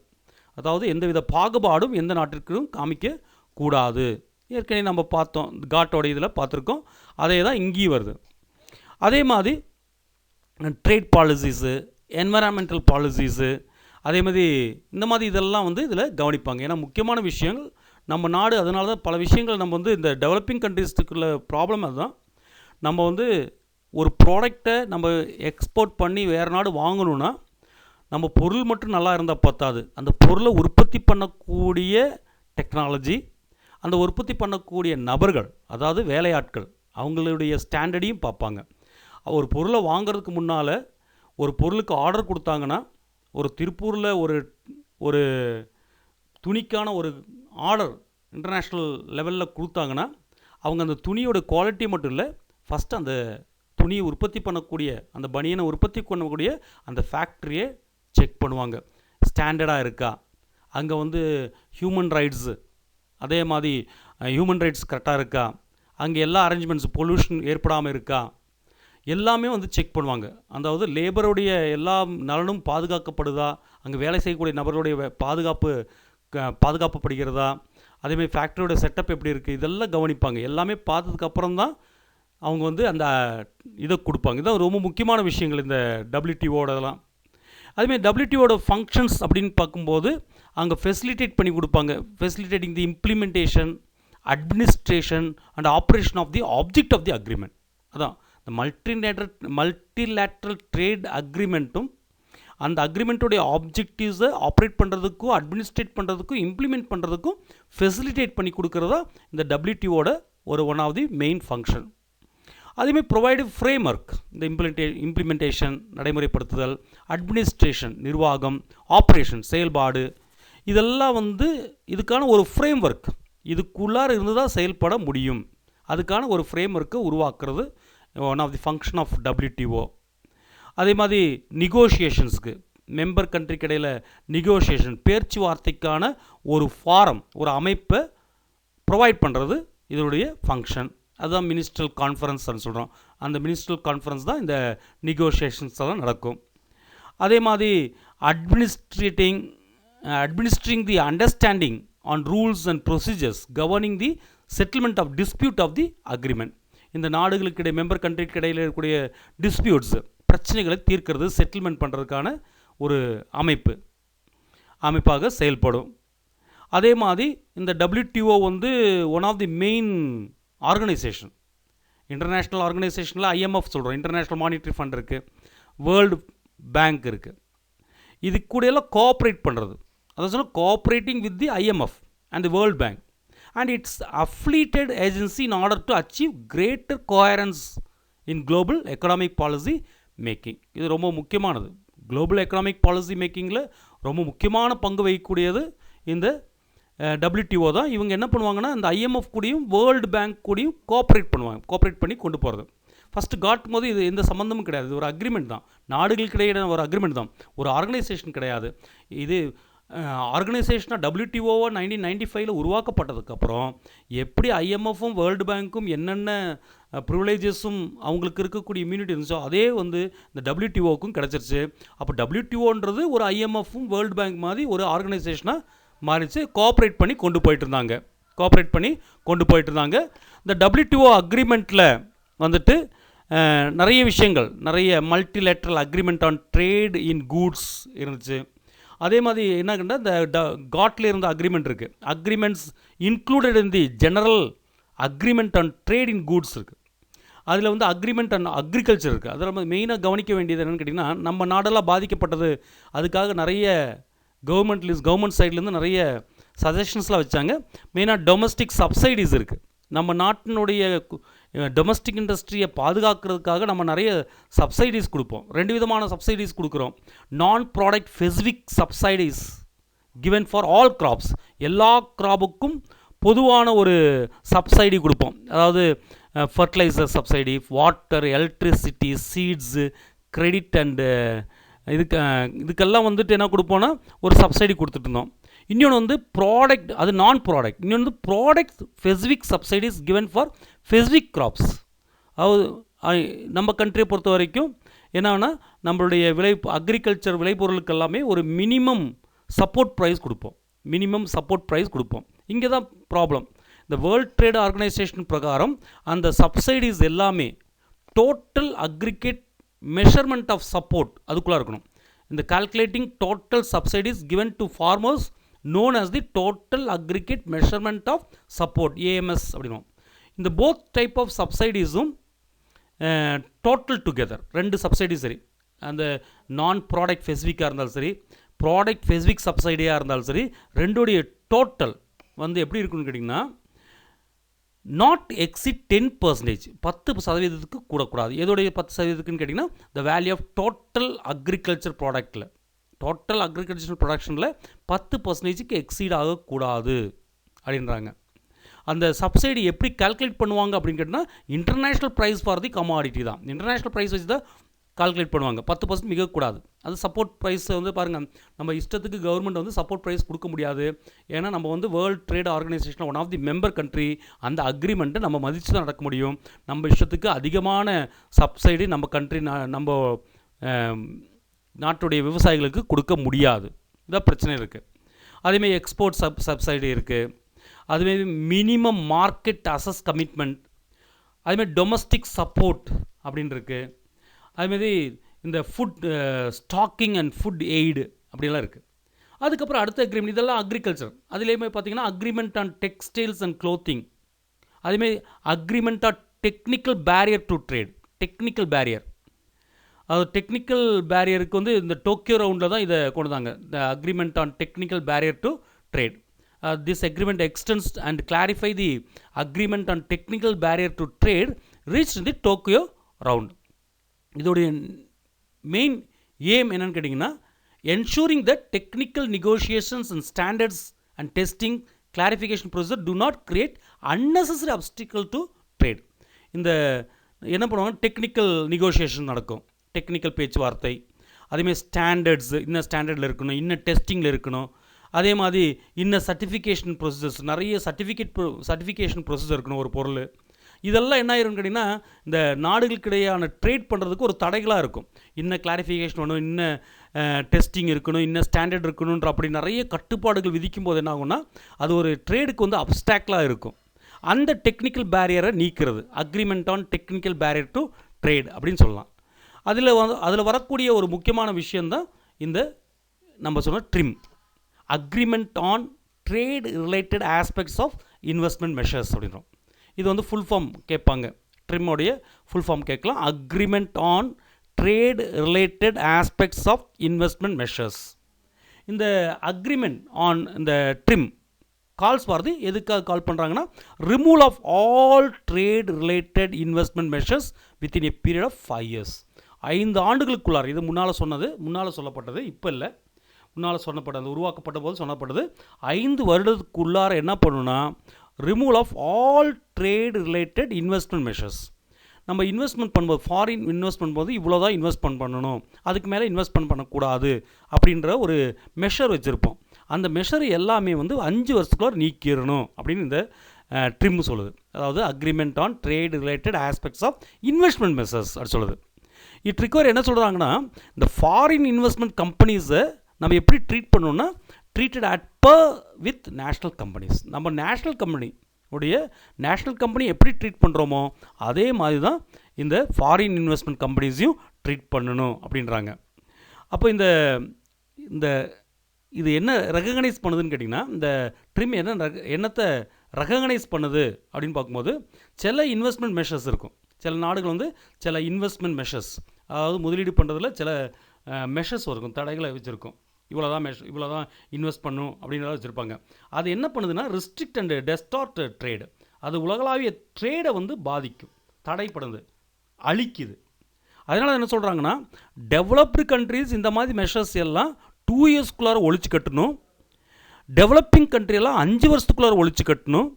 அதாவது எந்தவித பாகுபாடும் எந்த நாட்டிற்கும் காமிக்கக்கூடாது. ஏற்கனவே நம்ம பார்த்தோம், காட்டோட இதில் பார்த்துருக்கோம், அதே தான் இங்கேயும் வருது. அதே மாதிரி ட்ரேட் பாலிசிஸு, என்வரான்மெண்டல் பாலிசிஸு, அதே மாதிரி இந்த மாதிரி இதெல்லாம் வந்து இதில் கவனிப்பாங்க. ஏன்னா முக்கியமான விஷயங்கள் நம்ம நாடு, அதனால தான் பல விஷயங்கள் நம்ம வந்து இந்த டெவலப்பிங் கண்ட்ரீஸுக்குள்ள ப்ராப்ளம் அதுதான். நம்ம வந்து ஒரு ப்ராடக்டை நம்ம எக்ஸ்போர்ட் பண்ணி வேறு நாடு வாங்கணுன்னா, நம்ம பொருள் மட்டும் நல்லா இருந்தால் பத்தாது, அந்த பொருளை உற்பத்தி பண்ணக்கூடிய டெக்னாலஜி, அந்த உற்பத்தி பண்ணக்கூடிய நபர்கள், அதாவது வேலையாட்கள், அவங்களுடைய ஸ்டாண்டர்டையும் பார்ப்பாங்க. ஒரு பொருளை வாங்கிறதுக்கு முன்னால் ஒரு பொருளுக்கு ஆர்டர் கொடுத்தாங்கன்னா, ஒரு திருப்பூரில் ஒரு துணிக்கான ஒரு ஆர்டர் இன்டர்நேஷ்னல் லெவலில் கொடுத்தாங்கன்னா, அவங்க அந்த துணியோட குவாலிட்டி மட்டும் இல்லை, ஃபஸ்ட்டு அந்த துணியை உற்பத்தி பண்ணக்கூடிய, அந்த பனியனை உற்பத்தி பண்ணக்கூடிய அந்த ஃபேக்ட்ரியை செக் பண்ணுவாங்க, ஸ்டாண்டர்டாக இருக்கா, அங்கே வந்து ஹியூமன் ரைட்ஸு, அதே மாதிரி ஹியூமன் ரைட்ஸ் கரெக்டாக இருக்கா, அங்கே எல்லா அரேஞ்ச்மெண்ட்ஸ், பொல்யூஷன் ஏற்படாமல் இருக்கா, எல்லாமே வந்து செக் பண்ணுவாங்க. அதாவது லேபருடைய எல்லா நலனும் பாதுகாக்கப்படுதா, அங்கே வேலை செய்யக்கூடிய நபருடைய பாதுகாக்கப்படுகிறதா, அதேமாதிரி ஃபேக்ட்ரியோட செட்டப் எப்படி இருக்குது, இதெல்லாம் கவனிப்பாங்க. எல்லாமே பார்த்ததுக்கப்புறம் தான் அவங்க வந்து அந்த இதை கொடுப்பாங்க. இதுதான் ரொம்ப முக்கியமான விஷயங்கள் இந்த WTOடலாம். அதுமாதிரி WTOட ஃபங்க்ஷன்ஸ் அப்படின்னு பார்க்கும்போது அங்கே ஃபெசிலிட்டேட் பண்ணி கொடுப்பாங்க. Facilitating the implementation, administration and operation of the object of the agreement. அதான் இந்த மல்டிலேட்ரல் ட்ரேட் அக்ரிமெண்ட்டும் அந்த அக்ரிமெண்ட்டுடைய ஆப்ஜெக்டிவ்ஸை ஆப்ரேட் பண்ணுறதுக்கும், அட்மினிஸ்ட்ரேட் பண்ணுறதுக்கும், இம்ப்ளிமெண்ட் பண்ணுறதுக்கும் ஃபெசிலிட்டேட் பண்ணி கொடுக்குறதா இந்த WTOட one of the main function. அதேமாதிரி ப்ரொவைடு ஃப்ரேம் ஒர்க், இந்த இம்ப்ளிமெண்டேஷன், நடைமுறைப்படுத்துதல், அட்மினிஸ்ட்ரேஷன், நிர்வாகம், ஆப்ரேஷன், செயல்பாடு, இதெல்லாம் வந்து இதுக்கான ஒரு ஃப்ரேம் ஒர்க், இதுக்குள்ளார இருந்து தான் செயல்பட முடியும். அதுக்கான ஒரு ஃப்ரேம் ஒர்க்கை உருவாக்குறது one of the function of WTO. அதே மாதிரி நெகோஷியேஷன்ஸுக்கு, மெம்பர் கண்ட்ரிக்கு இடையில் நெகோஷியேஷன், பேச்சுவார்த்தைக்கான ஒரு ஃபாரம், ஒரு அமைப்பை ப்ரொவைட் பண்ணுறது இதனுடைய ஃபங்க்ஷன். அதுதான் மினிஸ்ட்ரல் கான்ஃபரன்ஸ்னு சொல்கிறோம். அந்த மினிஸ்ட்ரல் கான்ஃபரன்ஸ் தான் இந்த நெகோஷியேஷன்ஸ் எல்லாம் நடக்கும். அதே மாதிரி administering the understanding on rules and procedures governing the settlement of dispute of the agreement. இந்த நாடுகளுக்கு இடையே, மெம்பர் கண்ட்ரிக்கு இடையில் இருக்கக்கூடிய டிஸ்பியூட்ஸ், பிரச்சனைகளை தீர்க்கிறது, செட்டில்மெண்ட் பண்ணுறதுக்கான ஒரு அமைப்பாக செயல்படும். அதே மாதிரி இந்த WTO வந்து one of the main organization. International ஆர்கனைசேஷனில் IMF சொல்கிறோம், இன்டர்நேஷ்னல் மானிட்டரி ஃபண்ட் இருக்குது, வேர்ல்டு பேங்க் இருக்குது. இது கூடயெல்லாம் கோஆப்ரேட் பண்ணுறது, அதாவது சொன்னால் cooperating with the IMF and the world bank and its affiliated agency in order to achieve greater coherence in global economic policy making. இது ரொம்ப முக்கியமானது. குளோபல் எக்கனாமிக் பாலிசி மேக்கிங்கில் ரொம்ப முக்கியமான பங்கு வகிக்கக்கூடியது இந்த WTO தான். இவங்க என்ன பண்ணுவாங்கன்னா, இந்த IMF கூடயும் வேர்ல்டு பேங்க் கூடயும் கோஆப்ரேட் பண்ணுவாங்க, கோஆப்ரேட் பண்ணி கொண்டு போகிறது. ஃபஸ்ட்டு காட்டும் போது இது எந்த சம்மந்தமும் கிடையாது, இது ஒரு அக்ரிமெண்ட் தான், நாடுகளுக்கு இடையிலான ஒரு அக்ரிமெண்ட் தான், ஒரு ஆர்கனைசேஷன் கிடையாது. இது ஆர்கனைசேஷனாக WTO 1995 உருவாக்கப்பட்டதுக்கப்புறம் எப்படி IMFும் வேர்ல்டு பேங்க்கும் என்னென்ன ப்ரிவிலேஜஸும் அவங்களுக்கு இருக்கக்கூடிய இம்யூனிட்டி இருந்துச்சோ அதே வந்து இந்த WTOக்கும் கிடச்சிருச்சு. அப்போ WTOன்றது ஒரு IMFும் வேர்ல்டு பேங்க் மாதிரி ஒரு ஆர்கனைசேஷனாக மாறிச்சு. கோஆப்ரேட் பண்ணி கொண்டு போயிட்டு இருந்தாங்க. இந்த WTO அக்ரிமெண்ட்டில் வந்துட்டு நிறைய விஷயங்கள், நிறைய multilateral agreement on trade in goods இருந்துச்சு. அதே மாதிரி என்ன இந்த காட்ல இருந்த அக்ரிமெண்ட் இருக்குது, agreements included in the general agreement on trade in goods இருக்குது. அதில் வந்து அக்ரிமெண்ட் ஆன் அக்ரிகல்ச்சர் இருக்குது. அதில் நம்ம மெயினாக கவனிக்க வேண்டியது என்னென்னு கேட்டிங்கன்னா, நம்ம நாடெல்லாம் பாதிக்கப்பட்டது, அதுக்காக நிறைய கவர்மெண்ட் சைட்லேருந்து நிறைய சஜஷன்ஸ்லாம் வச்சாங்க. மெயினாக டொமஸ்டிக் சப்சைடிஸ் இருக்குது. நம்ம நாட்டினுடைய டொமஸ்டிக் இண்டஸ்ட்ரியை பாதுகாக்கிறதுக்காக நம்ம நிறைய சப்சைடிஸ் கொடுப்போம். 2 விதமான சப்சைடிஸ் கொடுக்குறோம். Non product specific subsidies given for all crops, எல்லா கிராப்புக்கும் பொதுவான ஒரு சப்சைடி கொடுப்போம். அதாவது fertilizer subsidy, water, electricity, seeds, credit and இதுக்கெல்லாம் வந்துட்டு என்ன கொடுப்போன்னா ஒரு சப்சைடி கொடுத்துட்டு இருந்தோம். இன்னொன்று வந்து ப்ராடக்ட், அது நான் ப்ராடக்ட். இன்னொன்று வந்து product specific subsidies given for specific crops. அதாவது நம்ம கண்ட்ரியை பொறுத்த வரைக்கும் என்னன்னா, நம்மளுடைய அக்ரிகல்ச்சர் விளைபொருளுக்கு எல்லாமே ஒரு மினிமம் சப்போர்ட் ப்ரைஸ் கொடுப்போம். இங்கே தான் ப்ராப்ளம். இந்த வேர்ல்ட் ட்ரேட் ஆர்கனைசேஷன் பிரகாரம் அந்த சப்சைடிஸ் எல்லாமே total aggregate measurement of support அதுக்குள்ளே இருக்கணும். இந்த calculating total subsidies given to farmers known as the total aggregate measurement of support, AMS அப்படின்னும். இந்த both type of subsidiesum total together, 2 subsidy சரி, அந்த நான் ப்ராடக்ட் ஸ்பெசிஃபிக்காக இருந்தாலும் சரி, ப்ராடக்ட் ஸ்பெசிஃபிக் சப்சைடியாக இருந்தாலும் சரி, ரெண்டுடைய டோட்டல் வந்து எப்படி இருக்குன்னு கேட்டிங்கன்னா, நாட் எக்ஸிட் 10%, 10% கூடக்கூடாது. எதோடைய 10%க்குன்னு கேட்டிங்கன்னா, the value of total agriculture ப்ராடக்டில், டோட்டல் அக்ரிகல்ச்சரல் ப்ரொடக்ஷனில் 10% எக்ஸீட் ஆகக்கூடாது அப்படின்றாங்க. அந்த சப்சைடி எப்படி கால்குலேட் பண்ணுவாங்க அப்படின்னு கேட்டால், international price for the commodity தான். இன்டர்நேஷ்னல் ப்ரைஸ் வச்சு தான் கால்குலேட் பண்ணுவாங்க. 10% மிகக்கூடாது. அது சப்போர்ட் ப்ரைஸ் வந்து பாருங்கள், நம்ம இஷ்டத்துக்கு கவர்மெண்ட் வந்து சப்போர்ட் ப்ரைஸ் கொடுக்க முடியாது. ஏன்னா நம்ம வந்து world trade organisation one of the member country. அந்த அக்ரிமெண்ட்டை நம்ம மதித்து தான் நடக்க முடியும். நம்ம இஷ்டத்துக்கு அதிகமான சப்சைடி நம்ம கண்ட்ரி நம்ம நாட்டுடைய விவசாயிகளுக்கு கொடுக்க முடியாது. இதான் பிரச்சனை இருக்குது. அதேமாதிரி எக்ஸ்போர்ட் சப்சைடி இருக்குது. அதுமாரி மினிமம் மார்க்கெட் அசஸ் கமிட்மெண்ட், அதுமாரி டொமஸ்டிக் சப்போர்ட் அப்படின்னு இருக்குது. அதுமாரி இந்த food stocking and food aid அப்படிலாம் இருக்குது. அதுக்கப்புறம் அடுத்த அக்ரிமெண்ட், இதெல்லாம் அக்ரிகல்ச்சர். அதுலேயுமே பார்த்திங்கன்னா agreement on textiles and clothing, அதேமாரி agreement on technical barrier to trade. Technical barrier, அது டெக்னிக்கல் பேரியருக்கு வந்து இந்த டோக்கியோ ரவுண்டில் தான் இதை கொண்டு வந்தாங்க. The agreement on technical barrier to trade. This agreement extends and clarify the agreement on technical barrier to trade reach the Tokyo round. இதோடைய main ஏம் என்னன்னு கேட்டிங்கன்னா, ensuring the technical negotiations and standards and testing clarification procedure to not create unnecessary optical to trade. இந்த என்ன பண்ணுவாங்க, technical negotiation நடக்கும், technical பேச்சுவார்த்தை. அதேமாதிரி standards, இன்ன ஸ்டாண்டர்டில் இருக்கணும், இன்ன டெஸ்டிங்கில் இருக்கணும். அதே மாதிரி இன்ன சர்டிஃபிகேஷன் ப்ரொசீஜர்ஸ், நிறைய சர்டிஃபிகேஷன் ப்ரொசீஜர் இருக்கணும் ஒரு பொருள். இதெல்லாம் என்ன ஆயிரும்னு கேட்டிங்கன்னா, இந்த நாடுகளுக்கு இடையான ட்ரேட் பண்ணுறதுக்கு ஒரு தடைகளாக இருக்கும். இன்ன கிளாரிஃபிகேஷன் வேணும், இன்ன டெஸ்டிங் இருக்கணும், இன்ன ஸ்டாண்டர்ட் இருக்கணுன்ற அப்படி நிறைய கட்டுப்பாடுகள் விதிக்கும் போது என்ன ஆகும்னா, அது ஒரு ட்ரேடுக்கு வந்து அப்டாக்கலாக இருக்கும். அந்த டெக்னிக்கல் பேரியரை நீக்கிறது agreement on technical barrier to trade அப்படின்னு சொல்லலாம். அதில் வரக்கூடிய ஒரு முக்கியமான விஷயந்தான் இந்த நம்ம சொன்ன TRIM, agreement on trade related aspects of investment measures அப்படின்றோம். இது வந்து ஃபுல் ஃபார்ம் கேட்பாங்க, ட்ரிம்மோடைய ஃபுல் ஃபார்ம் கேட்கலாம், agreement on trade related aspects of investment measures. இந்த அக்ரிமெண்ட் ஆன் இந்த ட்ரிம் கால்ஸ் வருது, எதுக்காக கால் பண்ணுறாங்கன்னா, removal of all trade related investment measures within a period of 5 years. 5 ஆண்டுகளுக்குள்ளார். இது முன்னால் சொல்லப்பட்டது, இப்போ இல்லை, முன்னால் சொன்னப்பட்டது, உருவாக்கப்பட்ட போது சொன்னப்பட்டது. 5 வருடத்துக்குள்ளார என்ன பண்ணுன்னா, removal of all trade related investment measures. நம்ம இன்வெஸ்ட்மெண்ட் பண்ணும்போது ஃபாரின் இன்வெஸ்ட்மெண்ட் போது இவ்வளோ தான் இன்வெஸ்ட்மெண்ட் பண்ணணும், அதுக்கு மேலே இன்வெஸ்ட்மெண்ட் பண்ணக்கூடாது அப்படின்ற ஒரு மெஷர் வச்சுருப்போம். அந்த மெஷர் எல்லாமே வந்து 5 வருஷத்துக்குள்ள நீக்கிடணும் அப்படின்னு இந்த ட்ரிம் சொல்லுது. அதாவது agreement on trade related aspects of investment measures அப்படி சொல்லுது. இட் ரிக்வயர் என்ன சொல்கிறாங்கன்னா, இந்த ஃபாரின் இன்வெஸ்ட்மெண்ட் கம்பெனிஸை நம்ம எப்படி ட்ரீட் பண்ணணும்னா treated at per with national companies. நம்ம நேஷ்னல் கம்பெனி உடைய நேஷ்னல் கம்பெனி எப்படி ட்ரீட் பண்ணுறோமோ அதே மாதிரி தான் இந்த ஃபாரின் இன்வெஸ்ட்மெண்ட் கம்பெனிஸையும் ட்ரீட் பண்ணணும் அப்படின்றாங்க. அப்போ இந்த இந்த இது என்ன ரெகக்னைஸ் பண்ணுதுன்னு கேட்டிங்கன்னா, இந்த ட்ரிம் என்னத்தை ரெகக்னைஸ் பண்ணுது அப்படின்னு பார்க்கும்போது சில இன்வெஸ்ட்மெண்ட் மெஷர்ஸ் இருக்கும். சில நாடுகள் வந்து சில இன்வெஸ்ட்மெண்ட் மெஷர்ஸ், அதாவது முதலீடு பண்ணுறதுல சில மெஷர்ஸ் இருக்கும், தடைகளை வச்சுருக்கும். இவ்வளோ தான் இன்வெஸ்ட் பண்ணும் அப்படின்றத வச்சுருப்பாங்க. அது என்ன பண்ணுதுன்னா ரிஸ்ட்ரிக்ட் அண்ட் டெஸ்டார்ட் ட்ரேடு, அது உலகளாவிய ட்ரேடை வந்து பாதிக்கும், தடைப்படுது, அழிக்குது. அதனால் என்ன சொல்கிறாங்கன்னா, டெவலப்டு கண்ட்ரீஸ் இந்த மாதிரி மெஷர்ஸ் எல்லாம் 2 இயர்ஸ்க்குள்ளார ஒழிச்சு கட்டணும், டெவலப்பிங் கண்ட்ரியெல்லாம் 5 வருஷத்துக்குள்ளார ஒழிச்சு கட்டணும்,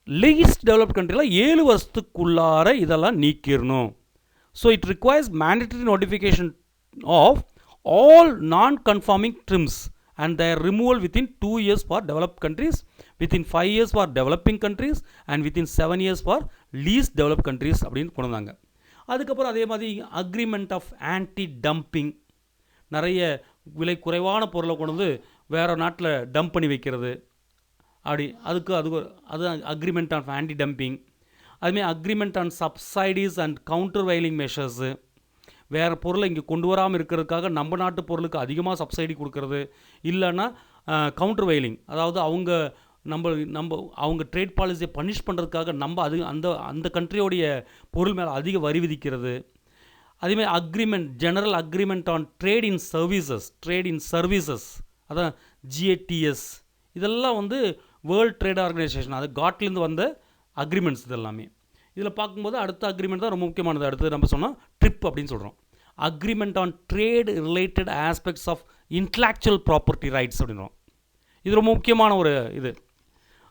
லீஸ்ட் டெவலப்ட் கண்ட்ரியெல்லாம் 7 வருஷத்துக்குள்ளார இதெல்லாம் நீக்கிடணும். So it requires mandatory notification of all non-conforming trims and their removal within 2 years for developed countries, within 5 years for developing countries and within 7 years for least developed countries அப்படின்னு கொண்டு வந்தாங்க. அதுக்கப்புறம் அதே மாதிரி agreement of anti dumping, நிறைய விலை குறைவான பொருளை கொண்டு வந்து வேறு நாட்டில் டம்ப் பண்ணி வைக்கிறது, அது அக்ரிமெண்ட் ஆஃப் ஆன்டி டம்பிங். அதுமாதிரி agreement on subsidies and countervailing measures, வேறு பொருளை இங்கே கொண்டு வராமல் இருக்கிறதுக்காக நம்ம நாட்டு பொருளுக்கு அதிகமாக சப்சிடி கொடுக்கறது, இல்லைன்னா கவுண்டர் வைலிங், அதாவது அவங்க ட்ரேட் பாலிசியை பனிஷ் பண்ணுறதுக்காக நம்ம அந்த கண்ட்ரியோடைய பொருள் மேலே அதிக வரி விதிக்கிறது. அதேமாதிரி agreement, general agreement on trade in services, அதான் GATS, இதெல்லாம் வந்து வேர்ல்ட் ட்ரேட் ஆர்கனைசேஷன், அது காட்லேருந்து வந்த அக்ரிமெண்ட்ஸ். இதெல்லாமே இதில் பார்க்கும்போது அடுத்த அக்ரிமெண்ட் தான் ரொம்ப முக்கியமானது. அடுத்து நம்ம சொன்னால் ட்ரிப் அப்படின்னு சொல்கிறோம், agreement on trade related aspects of intellectual property rights அப்படின்றோம். இது ரொம்ப முக்கியமான ஒரு இது.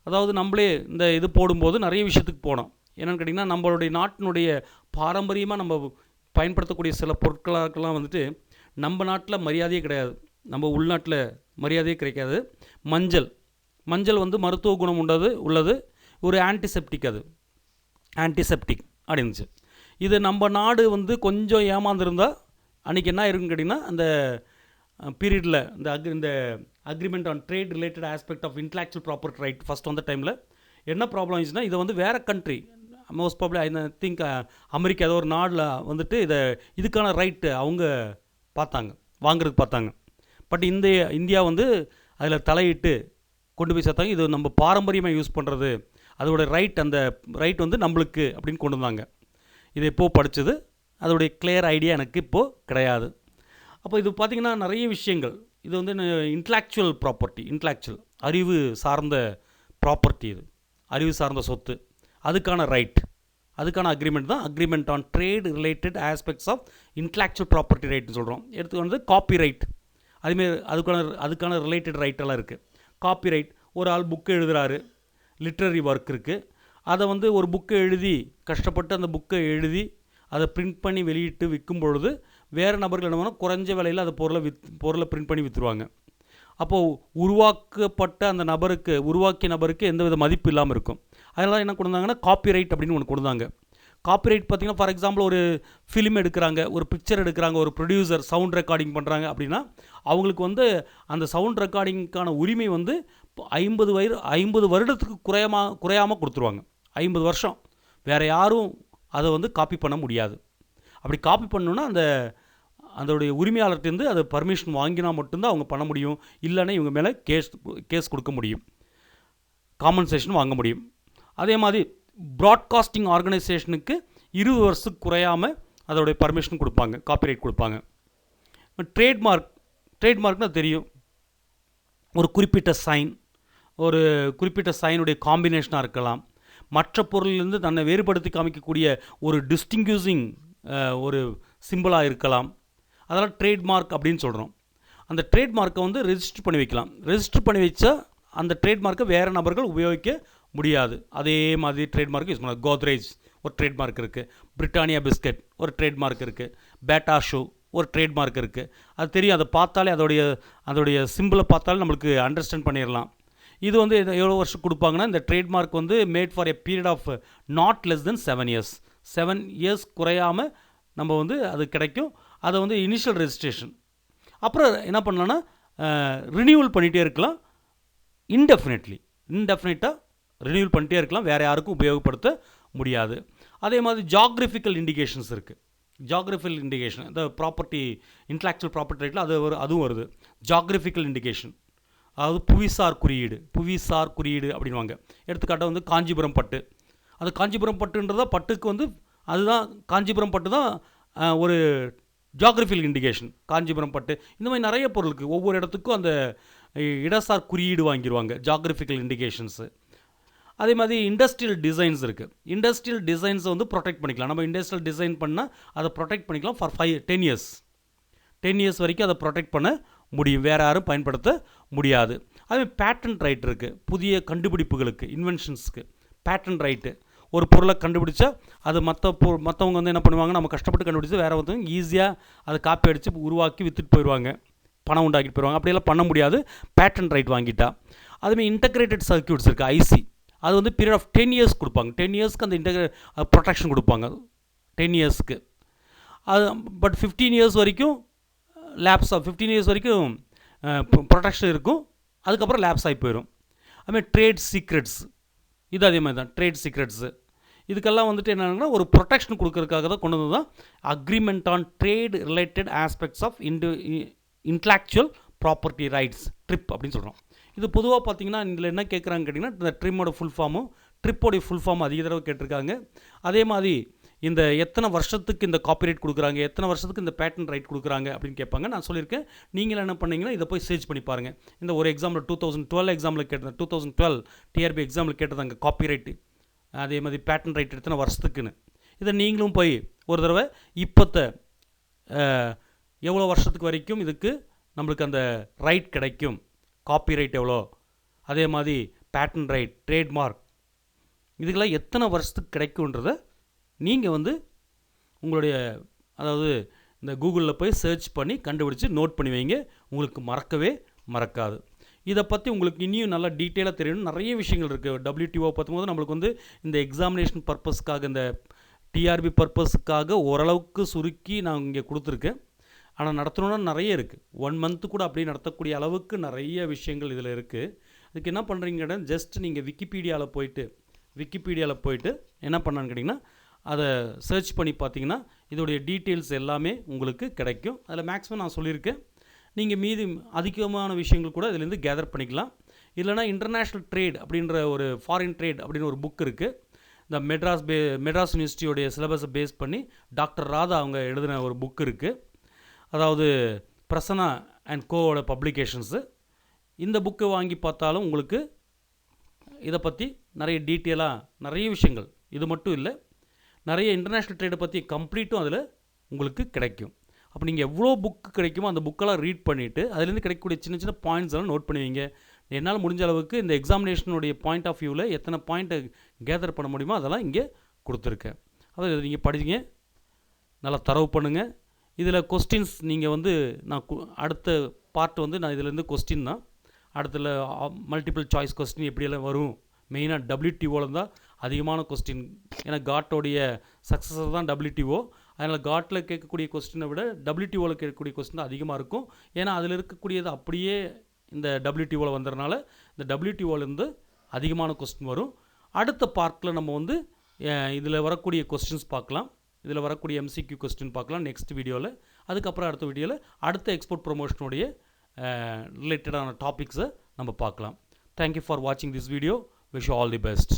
அதாவது நம்மளே இந்த இது போடும்போது நிறைய விஷயத்துக்கு போனோம். என்னென்னு கேட்டிங்கன்னா, நம்மளுடைய நாட்டினுடைய பாரம்பரியமாக நம்ம பயன்படுத்தக்கூடிய சில பொருட்களுக்கெல்லாம் வந்துட்டு நம்ம நாட்டில் மரியாதையே கிடையாது, நம்ம உள்நாட்டில் மரியாதையே கிடைக்காது. மஞ்சள் வந்து மருத்துவ குணம் உள்ளது, ஒரு ஆன்டிசெப்டிக், அது ஆன்டிசெப்டிக் அப்படின்னுச்சு. இது நம்ம நாடு வந்து கொஞ்சம் ஏமாந்துருந்தால் அன்றைக்கி என்ன இருக்குன்னு கேட்டிங்கன்னா, அந்த பீரியடில் இந்த agreement on trade related aspect of intellectual property right first வந்த டைமில் என்ன ப்ராப்ளம் ஆயிடுச்சுன்னா, இதை வந்து வேறு country, most probably I think America ஏதோ ஒரு நாடில் வந்துட்டு இதுக்கான ரைட்டு அவங்க வாங்குறதுக்கு பார்த்தாங்க. பட் இந்தியா வந்து அதில் தலையிட்டு கொண்டு போய் சேர்த்தாங்க. இது நம்ம பாரம்பரியமாக யூஸ் பண்ணுறது, அதோட அந்த ரைட் வந்து நம்மளுக்கு அப்படின்னு கொண்டு வந்தாங்க. இது எப்போது படித்தது, அதோடைய கிளியர் ஐடியா எனக்கு இப்போது கிடையாது. அப்போ இது பார்த்திங்கன்னா நிறைய விஷயங்கள், இது வந்து இன்டலெக்சுவல் ப்ராப்பர்ட்டி, அறிவு சார்ந்த ப்ராப்பர்ட்டி, இது அறிவு சார்ந்த சொத்து, அதுக்கான ரைட், அதுக்கான அக்ரிமெண்ட் தான் agreement on trade related aspects of intellectual property ரைட்னு சொல்கிறோம். எடுத்து வந்து காப்பி ரைட், அதுமாரி அதுக்கான ரிலேட்டட் ரைட்டெல்லாம் இருக்குது. காப்பி ரைட், ஒரு ஆள் புக்கு எழுதுகிறாரு, லிட்ரரி ஒர்க் இருக்குது, அதை வந்து ஒரு புக்கை எழுதி கஷ்டப்பட்டு அந்த புக்கை எழுதி அதை பிரிண்ட் பண்ணி வெளியிட்டு விற்கும் பொழுது வேறு நபர்கள் என்ன பண்ணால் குறைஞ்ச விலையில் அந்த பொருளை பிரிண்ட் பண்ணி விற்றுருவாங்க. அப்போது உருவாக்கிய நபருக்கு எந்தவித மதிப்பு இல்லாமல் இருக்கும். அதனால் என்ன கொண்டு வந்தாங்கன்னா காப்பி ரைட் அப்படின்னு ஒன்று கொண்டு வந்தாங்க. காப்பிரைட் பார்த்திங்கன்னா, ஃபார் எக்ஸாம்பிள் ஒரு ஃபிலிம் எடுக்கிறாங்க, ஒரு பிக்சர் எடுக்கிறாங்க, ஒரு ப்ரொடியூசர் சவுண்ட் ரெக்கார்டிங் பண்ணுறாங்க அப்படின்னா அவங்களுக்கு வந்து அந்த சவுண்ட் ரெக்கார்டிங்க்கான உரிமை வந்து 50 வருடத்துக்கு குறையாமல் கொடுத்துருவாங்க. 50 வருஷம் வேறு யாரும் அதை வந்து காப்பி பண்ண முடியாது. அப்படி காப்பி பண்ணணுன்னா அதோடைய உரிமையாளர்கிட்டேருந்து அதை பர்மிஷன் வாங்கினா மட்டும்தான் அவங்க பண்ண முடியும். இல்லைன்னா இவங்க மேலே கேஸ் கொடுக்க முடியும், காம்பன்சேஷன் வாங்க முடியும். அதே மாதிரி ப்ராட்காஸ்டிங் ஆர்கனைசேஷனுக்கு 20 வருஷத்துக்கு குறையாமல் அதோடைய பர்மிஷன் கொடுப்பாங்க, காப்பிரைட் கொடுப்பாங்க. ட்ரேட்மார்க்னா தெரியும், ஒரு குறிப்பிட்ட சைனுடைய காம்பினேஷனாக இருக்கலாம், மற்ற பொருளிலிருந்து தன்னை வேறுபடுத்தி காமிக்கக்கூடிய ஒரு டிஸ்டிங்யூசிங் ஒரு சிம்பிளாக இருக்கலாம். அதெல்லாம் ட்ரேட்மார்க் அப்படின்னு சொல்கிறோம். அந்த ட்ரேட்மார்க்கை வந்து ரெஜிஸ்டர் பண்ணி வைக்கலாம். ரெஜிஸ்டர் பண்ணி வச்சா அந்த ட்ரேட்மார்க்கை வேறு நபர்கள் உபயோகிக்க முடியாது. அதே மாதிரி ட்ரேட்மார்க்கு யூஸ் பண்ணலாம். கோத்ரேஜ் ஒரு ட்ரேட்மார்க் இருக்குது. பிரிட்டானியா பிஸ்கட் ஒரு ட்ரேட்மார்க் இருக்குது. பேட்டா ஷூ ஒரு ட்ரேட்மார்க் இருக்குது. அது தெரியும், அதை பார்த்தாலே அதோடைய சிம்பிளை பார்த்தாலே நம்மளுக்கு அண்டர்ஸ்டாண்ட் பண்ணிடலாம். இது வந்து எவ்வளோ வருஷம் கொடுப்பாங்கன்னா, இந்த ட்ரேட்மார்க் வந்து made for a period of not less than 7 years. 7 years குறையாமல் நம்ம வந்து அது கிடைக்கும். அதை வந்து இனிஷியல் ரெஜிஸ்ட்ரேஷன், அப்புறம் என்ன பண்ணலான்னா ரினியூவல் பண்ணிகிட்டே இருக்கலாம். இன்டெஃபினட்டாக ரினியூவல் பண்ணிட்டே இருக்கலாம், வேறு யாருக்கும் உபயோகப்படுத்த முடியாது. அதே மாதிரி ஜாகிரபிக்கல் இண்டிகேஷன்ஸ் இருக்குது. ஜாகிரபிக்கல் இண்டிகேஷன், இந்த ப்ராப்பர்ட்டி இன்டலெக்சுவல் ப்ராப்பர்ட்டி ரைட்டில் அதுவும் வருது. ஜாகிரபிக்கல் இண்டிகேஷன், அதாவது புவிசார் குறியீடு அப்படின்வாங்க. எடுத்துக்காட்டாக வந்து காஞ்சிபுரம் பட்டு. அது காஞ்சிபுரம் பட்டுன்றதா பட்டுக்கு வந்து அதுதான் காஞ்சிபுரம் பட்டு தான் ஒரு ஜாகிரபிக்கல் இண்டிகேஷன். காஞ்சிபுரம் பட்டு இந்த மாதிரி நிறைய பொருளுக்கு ஒவ்வொரு இடத்துக்கும் அந்த இடசார் குறியீடு வாங்கிடுவாங்க, ஜாகிரபிக்கல் இண்டிகேஷன்ஸு. அதே மாதிரி இண்டஸ்ட்ரியல் டிசைன்ஸ் இருக்குது. இண்டஸ்ட்ரியல் டிசைன்ஸை வந்து ப்ரொடெக்ட் பண்ணிக்கலாம். நம்ம இண்டஸ்ட்ரியல் டிசைன் பண்ணால் அதை ப்ரொடெக்ட் பண்ணிக்கலாம் ஃபார் 10 years. 10 years வரைக்கும் அதை ப்ரொடெக்ட் பண்ண முடியும், வேறு யாரும் பயன்படுத்த முடியாது. அதே பேட்டன்ட் ரைட் இருக்குது. புதிய கண்டுபிடிப்புகளுக்கு, இன்வென்ஷன்ஸுக்கு பேட்டன்ட் ரைட்டு. ஒரு பொருளை கண்டுபிடிச்சா அது மற்றவங்க வந்து என்ன பண்ணுவாங்க, நம்ம கஷ்டப்பட்டு கண்டுபிடிச்சி வேறு ஒருத்தவங்க ஈஸியாக அதை காப்பி அடித்து உருவாக்கி விற்றுட்டு போயிடுவாங்க, பணம் உண்டாக்கிட்டு போயிடுவாங்க. அப்படியெல்லாம் பண்ண முடியாது பேட்டன்ட் ரைட் வாங்கிட்டா. அதுமாதிரி இன்டகிரேட்டட் சர்க்யூட்ஸ் இருக்குது, ஐசி. அது வந்து பீரியட் ஆஃப் 10 years கொடுப்பாங்க. 10 yearsக்கு அந்த ப்ரொடெக்ஷன் கொடுப்பாங்க 10 yearsக்கு. அது பட் 15 years வரைக்கும் லேப்ஸ் 15 years வரைக்கும் ப்ரொடெக்ஷன் இருக்கும். அதுக்கப்புறம் லேப்ஸ் ஆகி போயிடும். அதுமாதிரி ட்ரேட் சீக்ரெட்ஸ், இது அதே மாதிரி தான் ட்ரேட் சீக்ரெட்ஸு. இதுக்கெல்லாம் வந்துட்டு என்னென்னா ஒரு ப்ரொடெக்ஷன் கொடுக்கறதுக்காக தான் கொண்டு வந்து தான் agreement on trade related aspects of intellectual property rights, TRIP அப்படின்னு சொல்கிறோம். இது பொதுவாக பார்த்தீங்கன்னா இதில் என்ன கேட்குறாங்க கேட்டிங்கன்னா, இந்த ட்ரிம்மோட ஃபுல் ஃபார்மும் ட்ரிப்போடைய ஃபுல் ஃபார்ம் அதிக தடவை கேட்டிருக்காங்க. அதே மாதிரி இந்த எத்தனை வருஷத்துக்கு இந்த காப்பிரைட் கொடுக்குறாங்க, எத்தனை வருஷத்துக்கு இந்த பேட்டன்ட் ரைட் கொடுக்குறாங்க அப்படின்னு கேட்பாங்க. நான் சொல்லியிருக்கேன், நீங்கள் என்ன பண்ணீங்கன்னா இதை போய் சர்ச் பண்ணி பாருங்கள். இந்த ஒரு எக்ஸாம்பிள் 2012 எக்ஸாம்பிள் கேட்டது, 2012 டிஆர்பி எக்ஸாம்பிள் கேட்டதாங்க காப்பிரைட்டு, அதே மாதிரி பேட்டன்ட் ரைட் எத்தனை வருஷத்துக்குன்னு. இதை நீங்களும் போய் ஒரு தடவை இப்போத்த எவ்வளோ வருஷத்துக்கு வரைக்கும் இதுக்கு நம்மளுக்கு அந்த ரைட் கிடைக்கும், காப்பிரைட் எவ்வளோ, அதே மாதிரி பேட்டன்ட் ரைட், ட்ரேட்மார்க், இதுக்கெல்லாம் எத்தனை வருஷத்துக்கு கிடைக்குன்றத நீங்கள் வந்து உங்களுடைய அதாவது இந்த கூகுளில் போய் சர்ச் பண்ணி கண்டுபிடிச்சி நோட் பண்ணி வைங்க. உங்களுக்கு மறக்கவே மறக்காது. இதை பற்றி உங்களுக்கு இனியும் நல்லா டீட்டெயிலாக தெரியணும், நிறைய விஷயங்கள் இருக்குது. WTO பார்க்கும்போது நம்மளுக்கு வந்து இந்த எக்ஸாமினேஷன் பர்பஸ்க்காக, இந்த டிஆர்பி பர்பஸுக்காக ஓரளவுக்கு சுருக்கி நான் இங்கே கொடுத்துருக்கேன். ஆனால் நடத்தணுன்னா நிறைய இருக்குது. 1 month கூட அப்படியே நடத்தக்கூடிய அளவுக்கு நிறைய விஷயங்கள் இதில் இருக்குது. அதுக்கு என்ன பண்ணுறீங்கன்னா, ஜஸ்ட் நீங்கள் விக்கிபீடியாவில் போயிட்டு என்ன பண்ணான்னு கேட்டிங்கன்னா, அதை சர்ச் பண்ணி பார்த்தீங்கன்னா இதோடைய டீட்டெயில்ஸ் எல்லாமே உங்களுக்கு கிடைக்கும். அதில் மேக்ஸிமம் நான் சொல்லியிருக்கேன். நீங்கள் மீதி அதிகமான விஷயங்கள் கூட இதிலேருந்து கேதர் பண்ணிக்கலாம். இல்லைனா இன்டர்நேஷ்னல் ட்ரேட் அப்படின்ற ஒரு ஃபாரின் ட்ரேட் அப்படின்னு ஒரு புக் இருக்குது. இந்த மெட்ராஸ் யூனிவர்சிட்டியோடைய சிலபஸை பேஸ் பண்ணி டாக்டர் ராதா அவங்க எழுதின ஒரு புக் இருக்குது. அதாவது பிரசன்னா அண்ட் கோவோட பப்ளிகேஷன்ஸு. இந்த புக்கை வாங்கி பார்த்தாலும் உங்களுக்கு இதை பற்றி நிறைய டீட்டெயிலாக நிறைய விஷயங்கள், இது மட்டும் இல்லை, நிறைய இன்டர்நேஷ்னல் ட்ரேடை பற்றி கம்ப்ளீட்டும் அதில் உங்களுக்கு கிடைக்கும். அப்போ நீங்கள் எவ்வளோ புக்கு கிடைக்குமோ அந்த புக்கெல்லாம் ரீட் பண்ணிவிட்டு அதுலேருந்து கிடைக்கக்கூடிய சின்ன சின்ன பாயிண்ட்ஸ் எல்லாம் நோட் பண்ணுவீங்க. என்னால் முடிஞ்ச அளவுக்கு இந்த எக்ஸாமினேஷனுடைய பாயிண்ட் ஆஃப் வியூவில் எத்தனை பாயிண்ட்டை கேதர் பண்ண முடியுமோ அதெல்லாம் இங்கே கொடுத்துருக்கேன். அதை நீங்கள் படிங்க, நல்லா தரவு பண்ணுங்கள். இதில் கொஸ்டின்ஸ் நீங்கள் வந்து நான் அடுத்த பார்ட் வந்து நான் இதிலேருந்து கொஸ்டின் தான் அடுத்துல மல்டிபிள் சாய்ஸ் கொஸ்டின் எப்படியெல்லாம் வரும், மெயினாக WTOவில் தான் அதிகமான கொஸ்டின். ஏன்னா காட்டோடைய சக்ஸஸர் தான் WTO. அதனால் காட்டில் கேட்கக்கூடிய கொஸ்டினை விட WTOவில் கேட்கக்கூடிய கொஸ்டின் தான் அதிகமாக இருக்கும். ஏன்னா அதில் இருக்கக்கூடியது அப்படியே இந்த WTOவில் வந்ததுனால இந்த WTOவிலேருந்து அதிகமான கொஸ்டின் வரும். அடுத்த பார்ட்டில் நம்ம வந்து இதில் வரக்கூடிய கொஸ்டின்ஸ் பார்க்கலாம், இதில் வரக்கூடிய MCQ கொஸ்டின் பார்க்கலாம் நெக்ஸ்ட் வீடியோவில். அதுக்கப்புறம் அடுத்த வீடியோவில் அடுத்த எக்ஸ்போர்ட் ப்ரொமோஷனுடைய ரிலேட்டடான டாபிக்ஸை நம்ம பார்க்கலாம். தேங்க்யூ ஃபார் வாட்சிங் this video. Wish you all the best.